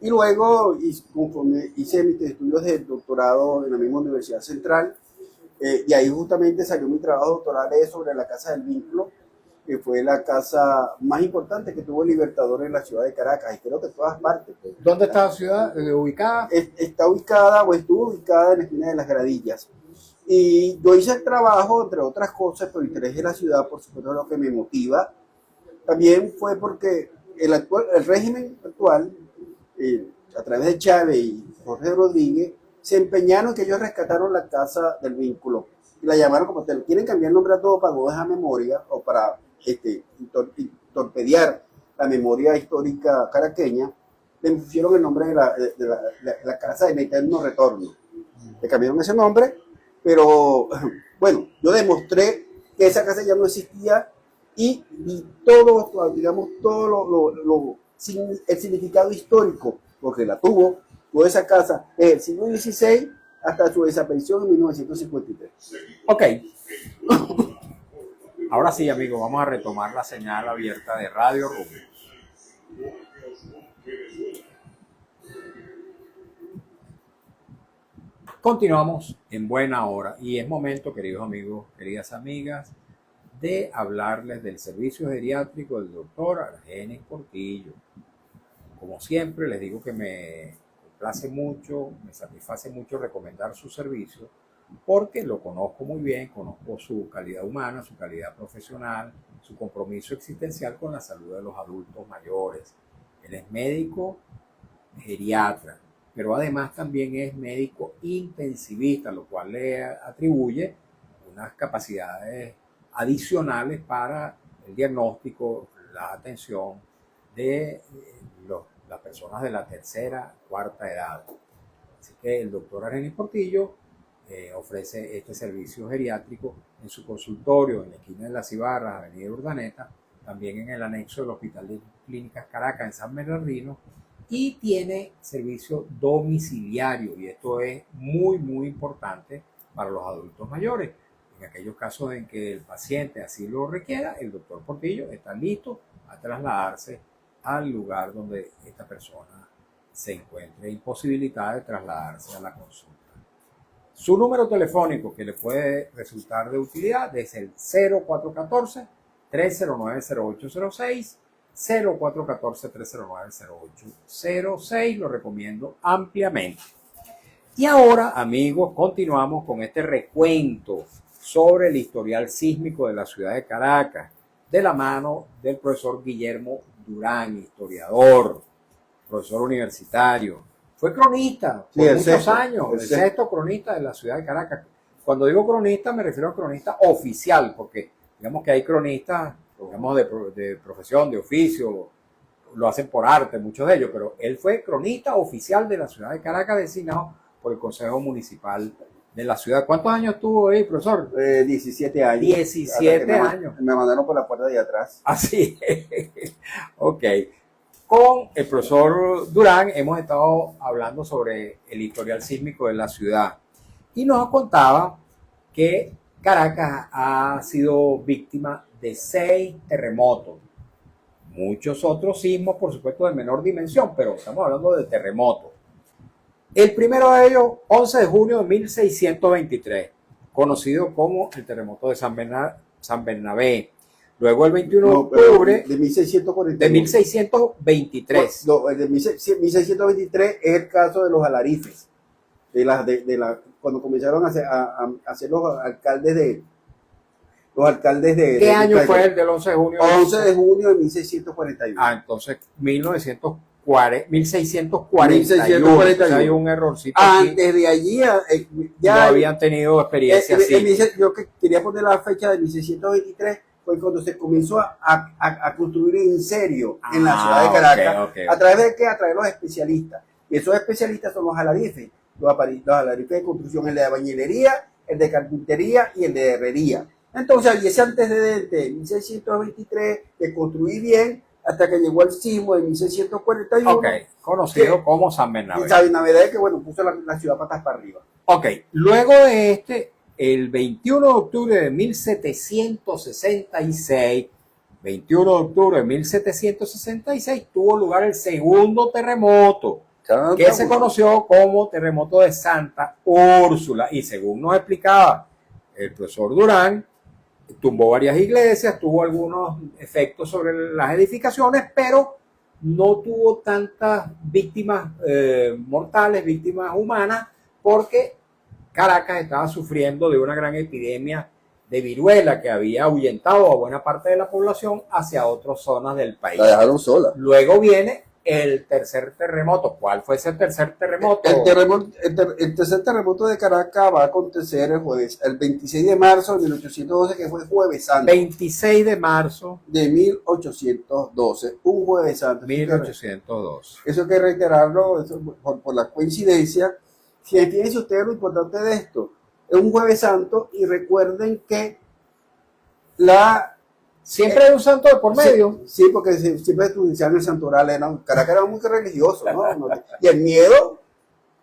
y luego conforme hice mis estudios de doctorado en la misma Universidad Central, y ahí justamente salió mi trabajo doctoral sobre la Casa del Vínculo, que fue la casa más importante que tuvo el Libertador en la ciudad de Caracas, y creo que en todas partes. Pues. ¿Dónde está la ciudad ubicada? Está ubicada o estuvo ubicada en la esquina de Las Gradillas. Y yo hice el trabajo, entre otras cosas, por interés de la ciudad, por supuesto, lo que me motiva. También fue porque el régimen actual, a través de Chávez y Jorge Rodríguez, se empeñaron en que ellos rescataron la Casa del Vínculo. Y la llamaron como te quieren cambiar el nombre a todo para no dejar memoria o para torpedear la memoria histórica caraqueña. Le pusieron el nombre de la Casa del Eterno Retorno. Le cambiaron ese nombre, pero bueno, yo demostré que esa casa ya no existía y todo, digamos, el significado histórico, porque la tuvo esa casa desde el siglo XVI hasta su desaparición en 1953. Ok. Ahora sí, amigos, vamos a retomar la señal abierta de Radio Rubio. Continuamos en buena hora y es momento, queridos amigos, queridas amigas, de hablarles del servicio geriátrico del doctor Argenis Portillo. Como siempre, les digo que me complace mucho, me satisface mucho recomendar su servicio porque lo conozco muy bien, conozco su calidad humana, su calidad profesional, su compromiso existencial con la salud de los adultos mayores. Él es médico geriatra, pero además también es médico intensivista, lo cual le atribuye unas capacidades adicionales para el diagnóstico, la atención de las personas de la tercera, cuarta edad. Así que el doctor Argenis Portillo ofrece este servicio geriátrico en su consultorio en la esquina de Las Ibarras, Avenida Urdaneta, también en el anexo del Hospital de Clínicas Caracas en San Bernardino, y tiene servicio domiciliario, y esto es muy, muy importante para los adultos mayores. En aquellos casos en que el paciente así lo requiera, el doctor Portillo está listo a trasladarse al lugar donde esta persona se encuentre imposibilitada de trasladarse a la consulta. Su número telefónico que le puede resultar de utilidad es el 0414-309-0806, 0414-309-0806, lo recomiendo ampliamente. Y ahora, amigos, continuamos con este recuento sobre el historial sísmico de la ciudad de Caracas, de la mano del profesor Guillermo Durán, historiador, profesor universitario. Fue cronista por muchos años, el sexto cronista de la ciudad de Caracas. Cuando digo cronista me refiero a cronista oficial, porque digamos que hay cronistas, digamos, de profesión, de oficio, lo hacen por arte, muchos de ellos, pero él fue cronista oficial de la ciudad de Caracas, designado por el Consejo Municipal de la ciudad. ¿Cuántos años tuvo ahí, profesor? 17 años. 17 años. Me mandaron por la puerta de atrás. Así es. Ok. Con el profesor Durán hemos estado hablando sobre el historial sísmico de la ciudad y nos contaba que Caracas ha sido víctima de 6 terremotos, muchos otros sismos, por supuesto, de menor dimensión, pero estamos hablando de terremotos. El primero de ellos, 11 de junio de 1623, conocido como el terremoto de San Bernabé. Luego el 21 de octubre de 1643. De 1623. No, el de 1623 es el caso de los alarifes. Cuando comenzaron a hacer los alcaldes los alcaldes de... ¿Qué año fue el del 11 de junio? 11 de junio de 1641. Ah, entonces 1940, 1641. 1641. O sea, hay un errorcito aquí. Antes de allí ya no habían tenido experiencia así. yo que quería poner la fecha de 1623 fue cuando se comenzó a construir en serio en la ciudad de Caracas. Okay. ¿A través de qué? A través de los especialistas. Y esos especialistas son los alarifes. Los alarifes de construcción, el de bañilería, el de carpintería y el de herrería. Entonces había ese antecedente de 1623 de construir bien hasta que llegó el sismo de 1641. Ok, conocido como San Bernabé. San Bernabé, que bueno, puso la ciudad patas para arriba. Ok, luego de este, el 21 de octubre de 1766, 21 de octubre de 1766, tuvo lugar el segundo terremoto, que se conoció como terremoto de Santa Úrsula. Y según nos explicaba el profesor Durán, tumbó varias iglesias, tuvo algunos efectos sobre las edificaciones, pero no tuvo tantas víctimas mortales, víctimas humanas, porque Caracas estaba sufriendo de una gran epidemia de viruela que había ahuyentado a buena parte de la población hacia otras zonas del país. La dejaron sola. Luego viene el tercer terremoto. ¿Cuál fue ese tercer terremoto? El tercer terremoto de Caracas va a acontecer el 26 de marzo de 1812, que fue Jueves Santo. 26 de marzo de 1812, un Jueves Santo. 1812. Eso hay que reiterarlo por la coincidencia. Fíjense ustedes lo importante de esto. Es un Jueves Santo y recuerden que siempre hay un santo de por medio. Sí, porque siempre estudiaban el santoral. Caracas era muy religioso, ¿no? Y el miedo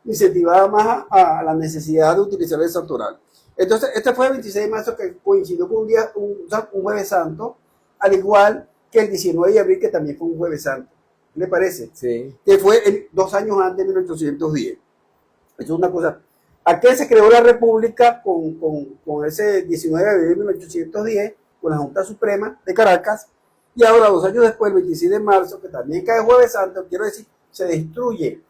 incentivaba más a la necesidad de utilizar el santoral. Entonces, este fue el 26 de marzo, que coincidió con un Jueves Santo, al igual que el 19 de abril, que también fue un Jueves Santo. ¿Le parece? Sí. Que fue 2 años antes de 1810. Eso es una cosa. Aquí se creó la República con ese 19 de abril de 1810, con la Junta Suprema de Caracas, y ahora 2 años después, el 26 de marzo, que también cae Jueves Santo, quiero decir, se destruye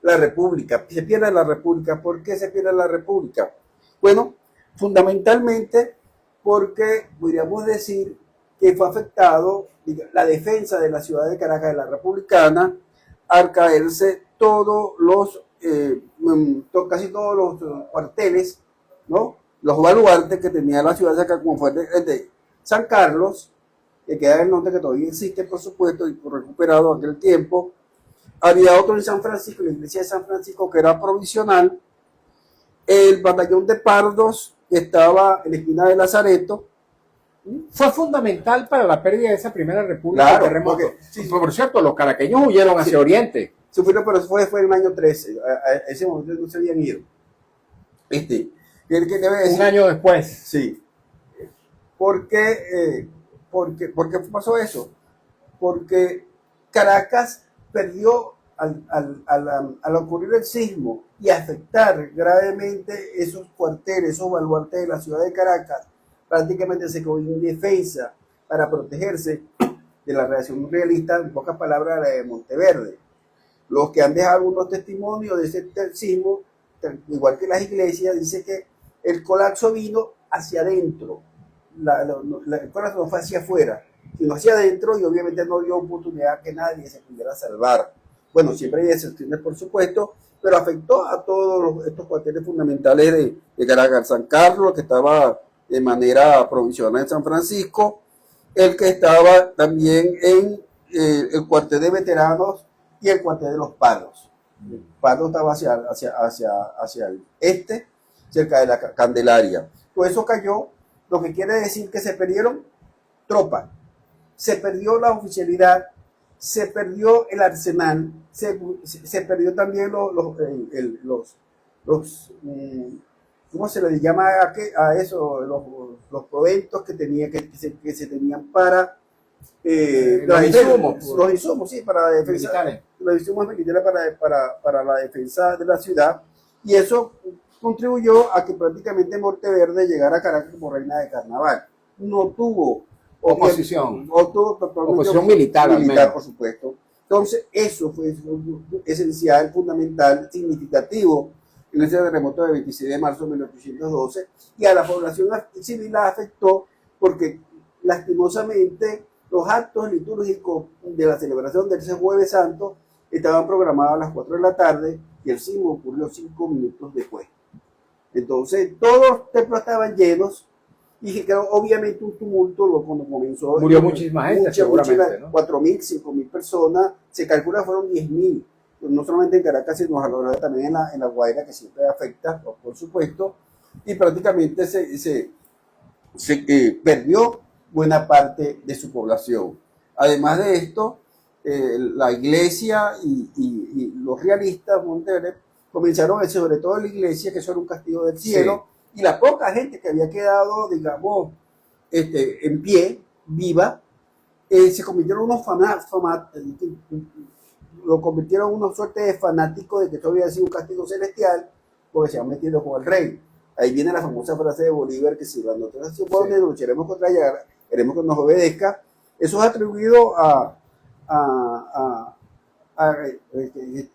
la República, se pierde la República. ¿Por qué se pierde la República? Bueno, fundamentalmente porque podríamos decir que fue afectado la defensa de la ciudad de Caracas, de la Republicana, al caerse casi todos los cuarteles, ¿no? Los baluartes que tenía la ciudad de Caracas, como fue el de San Carlos, que queda en el norte, que todavía existe, por supuesto, y fue recuperado aquel tiempo. Había otro en San Francisco, la iglesia de San Francisco, que era provisional. El batallón de Pardos, que estaba en la esquina de Lazareto. Fue fundamental para la pérdida de esa primera república. Claro, terremoto. Por cierto, los caraqueños huyeron hacia Oriente. Pero eso fue en el año 13. A ese momento no se habían ido. ¿Qué debe decir? Un año después. Sí. ¿Por qué pasó eso? Porque Caracas perdió al ocurrir el sismo y afectar gravemente esos cuarteles, esos baluartes de la ciudad de Caracas. Prácticamente se quedó indefensa para protegerse de la reacción realista, en pocas palabras, la de Monteverde. Los que han dejado algunos testimonios de ese sismo, igual que las iglesias, dice que el colapso vino hacia adentro. El colapso no fue hacia afuera, sino hacia adentro, y obviamente no dio oportunidad que nadie se pudiera salvar. Bueno, siempre hay excepciones, por supuesto, pero afectó a todos estos cuarteles fundamentales de Caracas. San Carlos, que estaba de manera provisional en San Francisco, el que estaba también en el cuartel de veteranos y el cuartel de los Palos. El Palo estaba hacia el este, cerca de la Candelaria. Todo eso cayó, lo que quiere decir que se perdieron tropas, se perdió la oficialidad, se perdió el arsenal, se perdió también los ¿cómo se le llama a eso? Los proventos que se tenían para los insumos, sí, para la defensa, militares. Los insumos militares para la defensa de la ciudad, y eso contribuyó a que prácticamente Monteverde llegara a Caracas como reina de carnaval. No tuvo oposición, oposición militar, por supuesto. Entonces, eso fue esencial, fundamental, significativo en ese terremoto del 26 de marzo de 1812, y a la población civil la afectó porque lastimosamente los actos litúrgicos de la celebración del ese Jueves Santo estaban programados a las 4 de la tarde y el sismo ocurrió 5 minutos después. Entonces, todos los templos estaban llenos y que quedó obviamente un tumulto cuando comenzó. Murió muchísima gente, seguramente, ¿no? 4.000, 5.000 personas, se calcula fueron 10.000. No solamente en Caracas, sino también en la Guaira, que siempre afecta, por supuesto, y prácticamente se perdió buena parte de su población. Además de esto, la iglesia y los realistas Monteverde comenzaron, sobre todo en la iglesia, que eso era un castigo del cielo, sí. Y la poca gente que había quedado, digamos, en pie, viva, se convirtieron en unos lo convirtieron en una suerte de fanáticos de que esto había sido un castigo celestial, porque se han metido con el rey. Ahí viene la famosa frase de Bolívar, que si nosotros lucharemos contra ella, queremos que nos obedezca. Eso es atribuido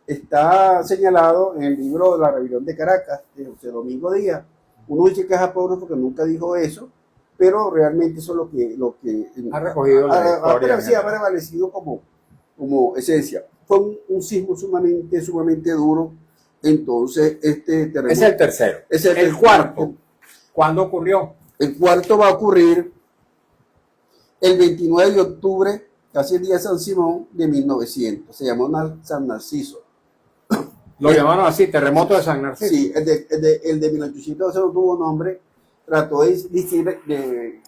está señalado en el libro de la Rebelión de Caracas, de José Domingo Díaz. Uno dice que es apócrifo porque nunca dijo eso, pero realmente eso es lo que ha recogido ha prevalecido como esencia. Fue un sismo sumamente duro. Entonces, terremoto es el tercero. Es el cuarto. ¿Cuándo ocurrió? El cuarto va a ocurrir el 29 de octubre, casi el día de San Simón de 1900. Se llamó San Narciso. Lo llamaron así, terremoto de San Narciso. Sí, el de 1812 no tuvo nombre. Trató de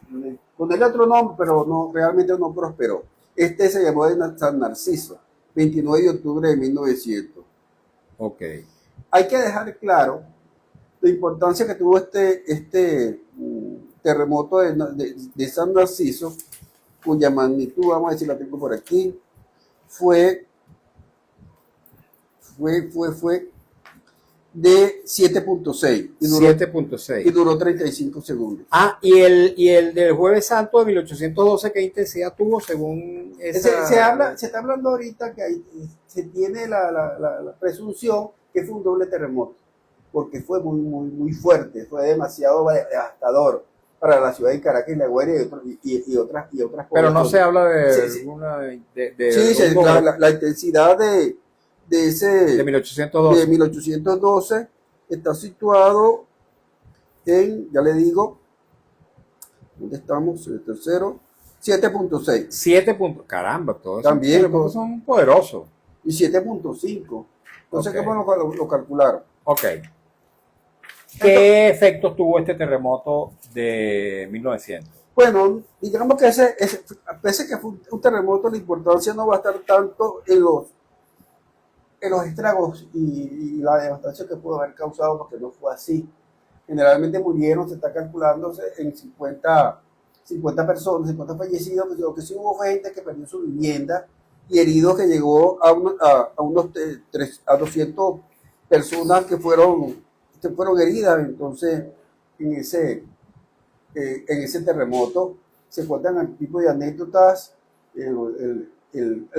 ponerle otro nombre, pero realmente no prosperó. Este se llamó San Narciso, 29 de octubre de 1900. Ok. Hay que dejar claro la importancia que tuvo este terremoto de San Narciso, cuya magnitud, vamos a decir, la tengo por aquí, fue de 7.6 y duró 35 segundos. Ah, y el del Jueves Santo de 1812, ¿qué intensidad tuvo según esa? Se está hablando ahorita que se tiene la presunción que fue un doble terremoto, porque fue muy fuerte, fue demasiado devastador para la ciudad de Caracas y La Guaira y otras pero no se habla de sí, alguna la intensidad de 1812. De 1812 está situado en, ya le digo, ¿dónde estamos? El tercero, 7.6. 7. Caramba, todos también son poderosos. Y 7.5. Entonces, okay. ¿Cómo lo calcularon? Ok. ¿Qué efectos tuvo este terremoto de 1900? Bueno, digamos que pese a que fue un terremoto, la importancia no va a estar tanto en los estragos y la devastación que pudo haber causado, porque no fue así. Generalmente murieron, se está calculándose en 50 personas, 50 fallecidos, pero lo que sí hubo fue gente que perdió su vivienda y heridos que llegó a 200 personas que fueron heridas. Entonces, en ese terremoto se cuentan el tipo de anécdotas. El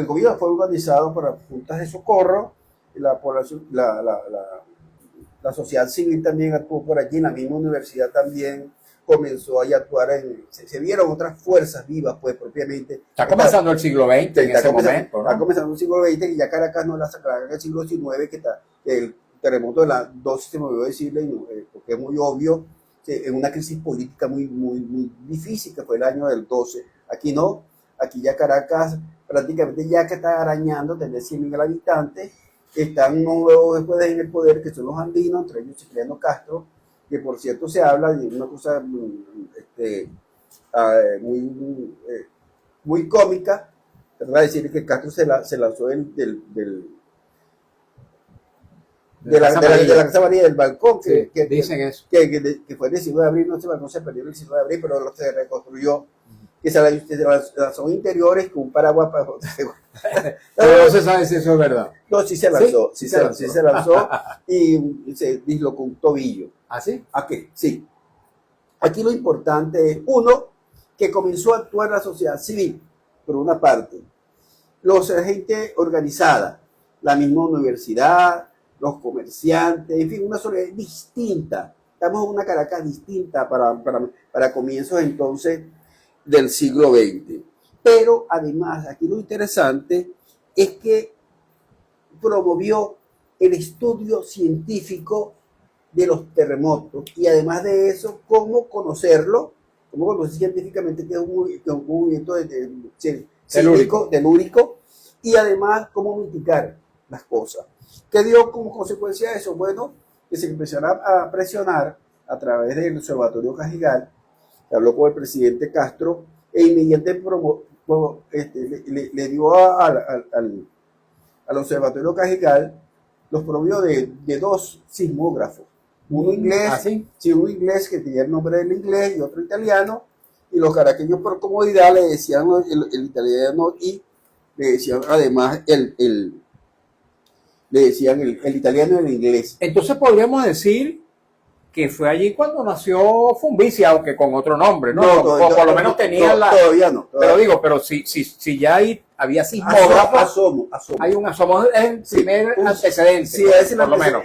gobierno fue organizado para juntas de socorro, la población, la sociedad civil también actuó por allí, la misma universidad también comenzó a actuar, se vieron otras fuerzas vivas, pues propiamente. Está comenzando el siglo XX en ese momento, ¿no? Está comenzando el siglo XX y ya Caracas no la sacará en el siglo XIX, que el terremoto de la 12 se me olvidó decirle, porque es muy obvio, en una crisis política muy difícil, que fue el año del 12. Aquí no, aquí ya Caracas prácticamente ya que está arañando tener 100.000 habitantes, están nuevos después en el poder, que son los andinos, entre ellos Cipriano Castro, que por cierto se habla de una cosa muy cómica, ¿verdad? Decir que Castro se lanzó de la Casa María del balcón, que dicen eso. Que fue el 19 de abril, no se perdió el 19 de abril, pero se reconstruyó, que se lanzó interiores con un paraguas para... Pero no se sabe si eso es verdad. No, sí se lanzó, sí se lanzó y se dislocó un tobillo. ¿Ah, sí? ¿A qué? Sí. Aquí lo importante es, uno, que comenzó a actuar la sociedad civil, por una parte, la gente organizada, la misma universidad, los comerciantes, en fin, una sociedad distinta. Estamos en una Caracas distinta para comienzos entonces del siglo XX. Pero además, aquí lo interesante es que promovió el estudio científico de los terremotos y además de eso, cómo conocerlo, cómo conocer científicamente que es un movimiento telúrico y además cómo mitigar las cosas. ¿Qué dio como consecuencia de eso? Bueno, que se empezara a presionar a través del Observatorio Cajigal, que habló con el presidente Castro e inmediatamente le dio al Observatorio Cajigal, los provió de dos sismógrafos. Uno inglés, sí, uno inglés que tenía el nombre del inglés y otro italiano, y los caraqueños por comodidad le decían el italiano y le decían además el italiano y el inglés. Entonces podríamos decir que fue allí cuando nació Fumbici, aunque con otro nombre, ¿no? O por lo menos tenía Todavía no. Pero digo, pero si ya había sismógrafos, hay un asomo, es el primer antecedente, sí, es por lo menos.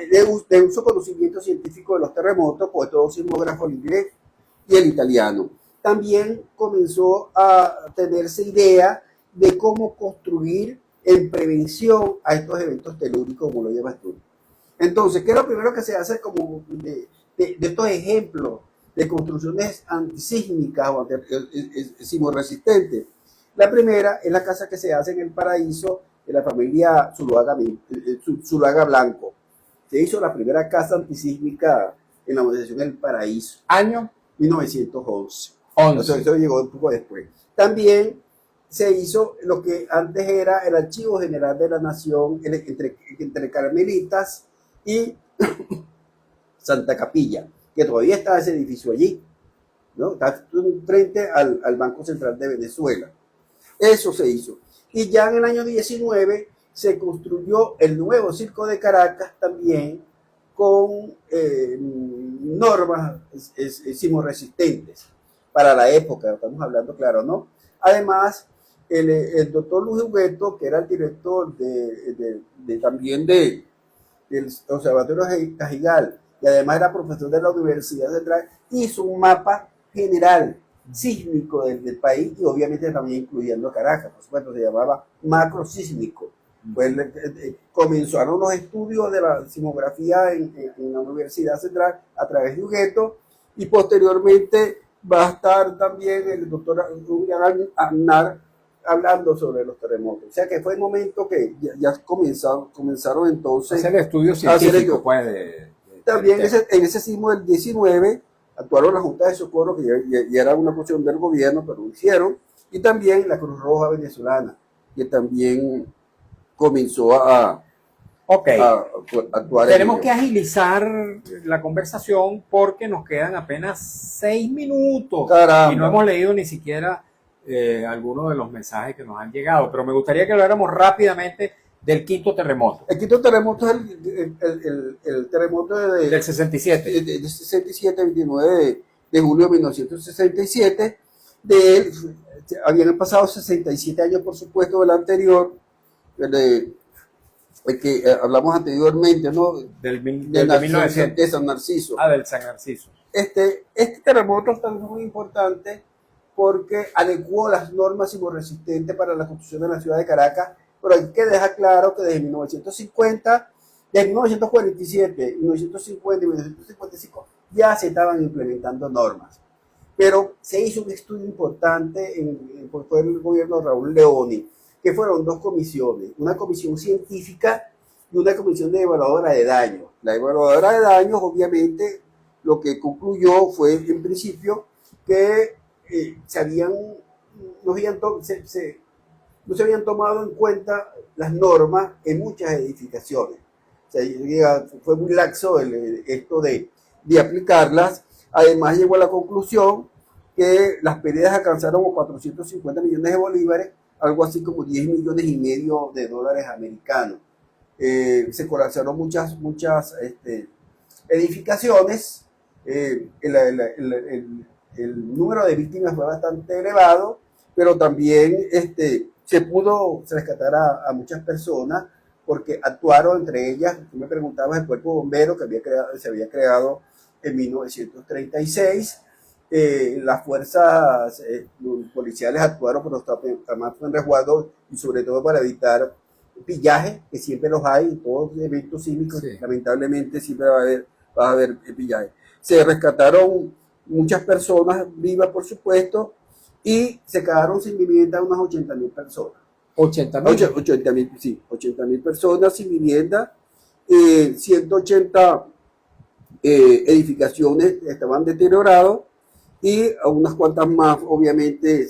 De uso conocimiento científico de los terremotos, pues todo sismógrafo el inglés y el italiano. También comenzó a tenerse idea de cómo construir en prevención a estos eventos telúricos, como lo llamas tú. Entonces, ¿qué es lo primero que se hace como de estos ejemplos de construcciones antisísmicas o sismoresistentes? La primera es la casa que se hace en el Paraíso de la familia Zuluaga Blanco. Se hizo la primera casa antisísmica en la organización del Paraíso. ¿Año? 1911. Eso llegó un poco después. También se hizo lo que antes era el Archivo General de la Nación entre Carmelitas y Santa Capilla, que todavía está ese edificio allí, ¿no? Está frente al Banco Central de Venezuela. Eso se hizo. Y ya en el año 19 se construyó el nuevo Circo de Caracas también con normas sismoresistentes para la época, estamos hablando, claro, ¿no? Además, el doctor Luis Hugueto, que era el director también del Observatorio Cajigal, y además era profesor de la Universidad Central, hizo un mapa general sísmico del país y obviamente también incluyendo Caracas, por supuesto, se llamaba macro sísmico. Pues comenzaron los estudios de la sismografía en la Universidad Central a través de Hugueto y posteriormente va a estar también el doctor Aznar hablando sobre los terremotos. O sea que fue el momento que ya comenzaron entonces hacer el estudio científico. También en ese sismo del 19 actuaron la Junta de Socorro, que ya era una cuestión del gobierno, pero lo hicieron, y también la Cruz Roja Venezolana, que también comenzó a actuar. Tenemos que agilizar la conversación porque nos quedan apenas 6 minutos. Caramba. Y no hemos leído ni siquiera algunos de los mensajes que nos han llegado, pero me gustaría que habláramos rápidamente del quinto terremoto. El quinto terremoto es el terremoto del 67. Del 67, 29 de julio de 1967. De él habían pasado 67 años, por supuesto, del anterior, el que hablamos anteriormente, ¿no? Del 1900. De San Narciso. Del San Narciso. Este terremoto es también muy importante porque adecuó las normas sismoresistentes para la construcción de la ciudad de Caracas, pero hay que dejar claro que desde 1950, desde 1947, 1950 y 1955 ya se estaban implementando normas. Pero se hizo un estudio importante fue el gobierno de Raúl Leoni, que fueron dos comisiones, una comisión científica y una comisión de evaluadora de daños. La evaluadora de daños, obviamente, lo que concluyó fue, en principio, que no se habían tomado en cuenta las normas en muchas edificaciones. O sea, fue muy laxo esto de aplicarlas. Además, llegó a la conclusión que las pérdidas alcanzaron 450 millones de bolívares, algo así como 10 millones y medio de dólares americanos. Se colapsaron muchas edificaciones. El número de víctimas fue bastante elevado, pero también se pudo rescatar a muchas personas porque actuaron, entre ellas, tú me preguntabas, el cuerpo bombero que se había creado en 1936, las fuerzas policiales actuaron, pero también fue en resguardo y sobre todo para evitar pillaje, que siempre los hay en todos los eventos sísmicos, Sí. lamentablemente siempre va a haber pillaje. Se rescataron muchas personas vivas, por supuesto, y se quedaron sin vivienda unas 80.000 personas. 80.000. 80.000, sí, 80.000 personas sin vivienda, 180 edificaciones estaban deterioradas y unas cuantas más, obviamente,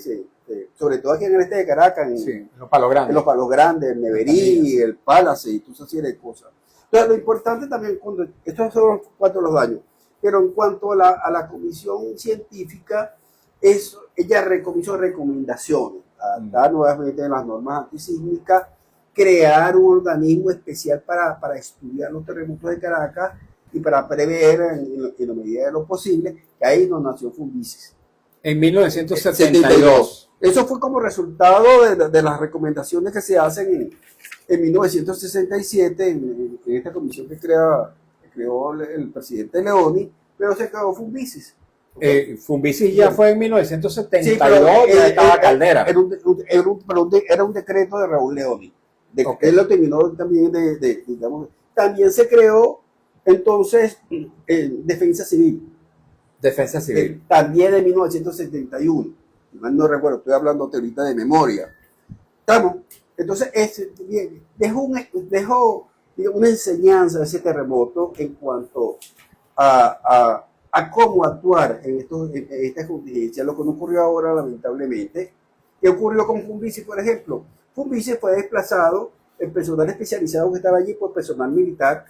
sobre todo aquí en el este de Caracas, Sí, en los Palos Grandes. en los Palos Grandes, el Neverí, el Palace y toda esa serie de cosas. Entonces, lo importante también, estos son cuanto a los daños, pero en cuanto a la comisión científica, ella hizo recomendaciones, adaptar nuevamente las normas antisísmicas, crear un organismo especial para estudiar los terremotos de Caracas y para prever en la medida de lo posible, que ahí nos nació Fumbices. En 1972. Eso fue como resultado de las recomendaciones que se hacen en 1967 en esta comisión que creó el presidente Leoni, pero se creó Fumbices. Fumbices ya fue en 1972, Sí, pero, ya estaba Caldera. Era un decreto de Raúl Leoni. Okay. Él lo terminó también digamos, también se creó entonces Defensa Civil. Defensa Civil. También en 1971. No recuerdo, estoy hablando ahorita de memoria. ¿Estamos? Entonces, dejó digamos, una enseñanza de ese terremoto en cuanto a cómo actuar en esta contingencia, lo que no ocurrió ahora, lamentablemente. ¿Qué ocurrió con Fumbices, por ejemplo? Fumbices fue desplazado, el personal especializado que estaba allí por personal militar,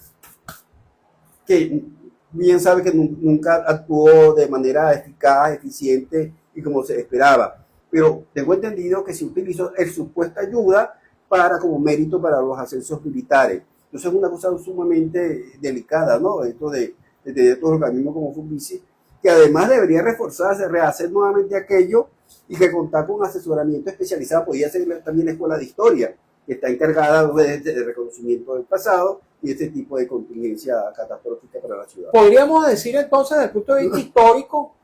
que bien sabe que nunca actuó de manera eficaz, eficiente y como se esperaba. Pero tengo entendido que se utilizó el supuesta ayuda como mérito para los ascensos militares. Entonces es una cosa sumamente delicada, ¿no? Esto de estos organismos como Fumbices, que además debería reforzarse, rehacer nuevamente aquello y que contar con un asesoramiento especializado. Podría ser también la Escuela de Historia, que está encargada de reconocimiento del pasado y este tipo de contingencia catastrófica para la ciudad. Podríamos decir entonces, desde el punto de vista histórico,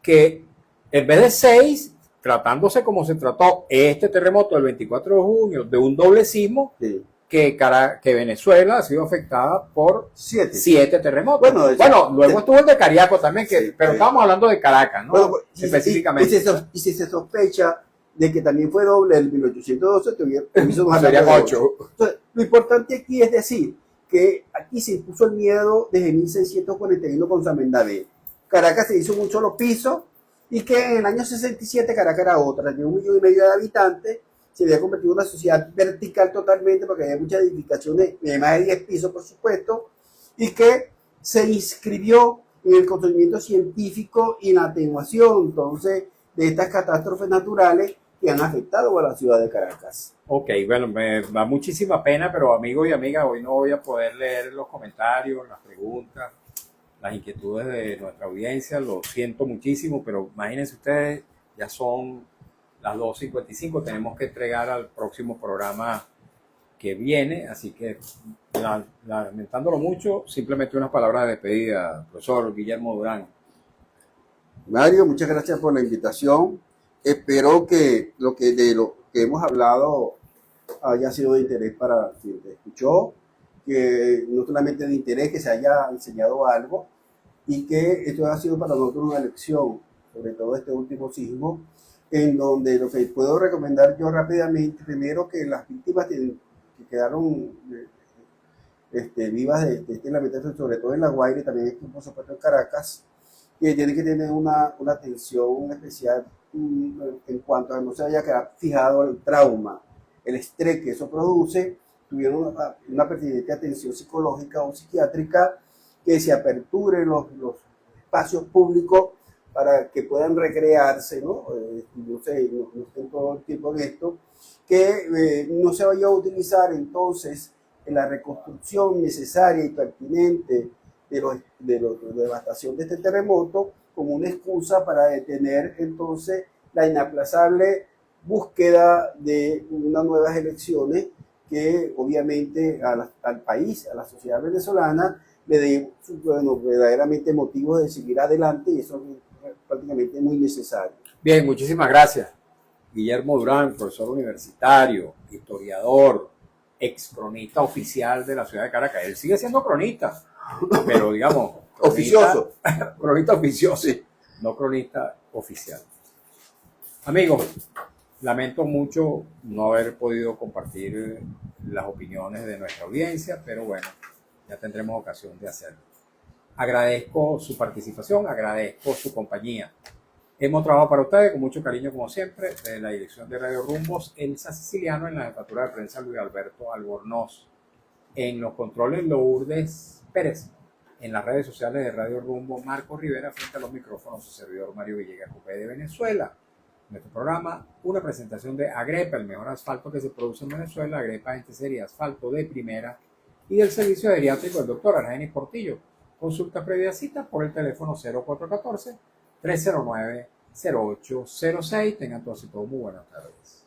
que en vez de 6, tratándose como se trató este terremoto del 24 de junio, de un doble sismo, Sí. que Venezuela ha sido afectada por 7 terremotos. Bueno, luego estuvo el de Cariaco también, Sí, pero estábamos hablando de Caracas, ¿no? Bueno, específicamente. Y si se sospecha de que también fue doble el 1812, serían 8. Entonces, lo importante aquí es decir que aquí se impuso el miedo desde 1641 con San Bernabé. Caracas se hizo en un solo piso y que en el año 67 Caracas era otra, de 1,5 millones de habitantes, se había convertido en una sociedad vertical totalmente porque había muchas edificaciones de más de 10 pisos, por supuesto, y que se inscribió en el conocimiento científico y en la atenuación, entonces, de estas catástrofes naturales que han afectado a la ciudad de Caracas. Ok, bueno, me da muchísima pena, pero amigos y amigas, hoy no voy a poder leer los comentarios, las preguntas, las inquietudes de nuestra audiencia, lo siento muchísimo, pero imagínense ustedes, ya son las 2:55, tenemos que entregar al próximo programa que viene, así que lamentándolo mucho, simplemente unas palabras de despedida, profesor Guillermo Durán. Mario, muchas gracias por la invitación. Espero que lo que hemos hablado haya sido de interés para quien te escuchó, que no solamente de interés, que se haya enseñado algo y que esto ha sido para nosotros una lección, sobre todo este último sismo, en donde lo que puedo recomendar yo rápidamente, primero que las víctimas que quedaron vivas de este lamentación, sobre todo en La Guaira y también por supuesto en Caracas, que tienen que tener una atención especial en cuanto a no se haya quedado fijado el trauma, el estrés que eso produce, tuvieron una pertinente atención psicológica o psiquiátrica, que se aperturen los espacios públicos para que puedan recrearse, ¿no? No estén todo el tiempo en esto, que no se vaya a utilizar entonces en la reconstrucción necesaria y pertinente de la devastación de este terremoto como una excusa para detener entonces la inaplazable búsqueda de unas nuevas elecciones que obviamente al país, a la sociedad venezolana, le dé verdaderamente motivos de seguir adelante, y eso prácticamente muy necesario. Bien, muchísimas gracias. Guillermo Durán, profesor universitario, historiador, ex cronista oficial de la ciudad de Caracas. Él sigue siendo cronista, pero digamos... Oficioso. Cronista oficioso, Sí. no cronista oficial. Amigos, lamento mucho no haber podido compartir las opiniones de nuestra audiencia, pero bueno, ya tendremos ocasión de hacerlo. Agradezco su participación, agradezco su compañía. Hemos trabajado para ustedes con mucho cariño, como siempre, de la dirección de Radio Rumbos, Elsa Siciliano, en la jefatura de prensa Luis Alberto Albornoz, en los controles Lourdes Pérez, en las redes sociales de Radio Rumbo Marco Rivera, frente a los micrófonos su servidor Mario Villegas Copé de Venezuela. Nuestro programa, una presentación de Agrepa, el mejor asfalto que se produce en Venezuela. Agrepa Gente Seria, asfalto de primera, y del servicio geriátrico del doctor Argenis Portillo. Consulta previa cita por el teléfono 0414-309-0806. Tengan todos y todos muy buenas tardes.